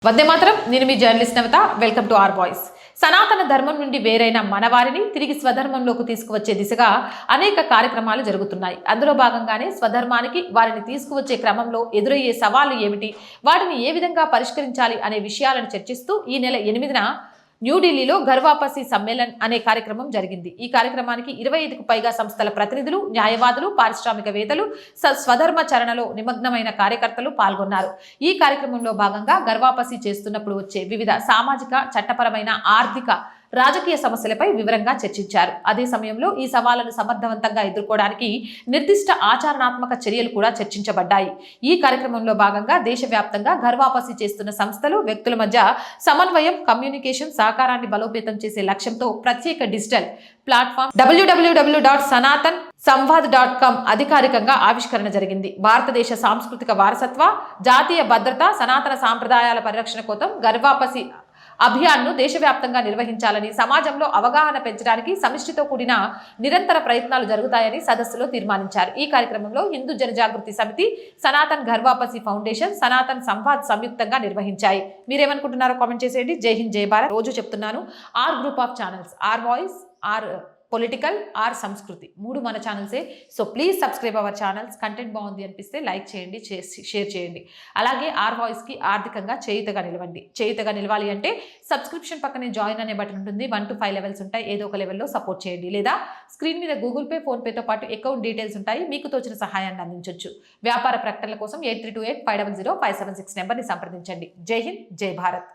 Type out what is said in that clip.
వందే మాతరం. నేను మీ journalist Navatha. Welcome to R voice. సనాతన ధర్మం నుండి వేరైన మనవారిని తిరిగి స్వధర్మంలోకి తీసుకువచ్చే దిశగా అనేక కార్యక్రమాలు జరుగుతున్నాయి. అందులో భాగంగానే స్వధర్మానికి వారిని తీసుకువచ్చే క్రమంలో ఎదురయ్యే సవాళ్లు ఏమిటి, వాటిని ఏ విధంగా పరిష్కరించాలి అనే విషయాలను చర్చిస్తూ ఈ నెల 8న న్యూఢిల్లీలో ఘర్వాపసి సమ్మేళన్ అనే కార్యక్రమం జరిగింది. ఈ కార్యక్రమానికి 25కు పైగా సంస్థల ప్రతినిధులు, న్యాయవాదులు, పారిశ్రామికవేత్తలు, స్వధర్మ చరణలో నిమగ్నమైన కార్యకర్తలు పాల్గొన్నారు. ఈ కార్యక్రమంలో భాగంగా ఘర్వాపసి చేస్తున్నప్పుడు వచ్చే వివిధ సామాజిక, చట్టపరమైన, ఆర్థిక, రాజకీయ సమస్యలపై వివరంగా చర్చించారు. అదే సమయంలో ఈ సవాళ్లను సమర్థవంతంగా ఎదుర్కోవడానికి నిర్దిష్ట ఆచరణాత్మక చర్యలు కూడా చర్చించబడ్డాయి. ఈ కార్యక్రమంలో భాగంగా దేశవ్యాప్తంగా ఘర్వాపసి చేస్తున్న సంస్థలు, వ్యక్తుల మధ్య సమన్వయం, కమ్యూనికేషన్, సహకారాన్ని బలోపేతం చేసే లక్ష్యంతో ప్రత్యేక డిజిటల్ ప్లాట్ఫామ్ www.sanatan.samvad.com అధికారికంగా ఆవిష్కరణ జరిగింది. భారతదేశ సాంస్కృతిక వారసత్వ, జాతీయ భద్రత, సనాతన సాంప్రదాయాల పరిరక్షణ కోసం ఘర్వాపసి అభియాన్ను దేశవ్యాప్తంగా నిర్వహించాలని, సమాజంలో అవగాహన పెంచడానికి సమిష్టితో కూడిన నిరంతర ప్రయత్నాలు జరుగుతాయని సదస్సులో తీర్మానించారు. ఈ కార్యక్రమంలో హిందూ జనజాగృతి సమితి, సనాతన్ ఘర్వాపసి ఫౌండేషన్, సనాతన్ సంవాద్ సంయుక్తంగా నిర్వహించాయి. మీరేమనుకుంటున్నారో కామెంట్ చేసేయండి. జై హింద్, జై భారత్. రోజు చెప్తున్నాను, R group of channels, R voice, R political, R Samskruthi, 3 మన ఛానల్సే. So please subscribe our channels. Content బాగుంది అనిపిస్తే లైక్ చేయండి, షేర్ చేయండి. అలాగే ఆర్ వాయిస్కి ఆర్థికంగా చేయుతగా నిలవండి. చేయుతగా నిలవాలి అంటే సబ్స్క్రిప్షన్ పక్కనే జాయిన్ అనే బటన్ ఉంటుంది. 1 to 5 లెవెల్స్ ఉంటాయి. ఏదో ఒక లెవెల్లో సపోర్ట్ చేయండి. లేదా స్క్రీన్ మీద గూగుల్ పే, ఫోన్పేతో పాటు అకౌంట్ డీటెయిల్స్ ఉంటాయి. మీకు తోచిన సహాయాన్ని అందించవచ్చు. వ్యాపార ప్రకటనల కోసం 8328500576 నెంబర్ని సంప్రదించండి. జై హింద్, జై భారత్.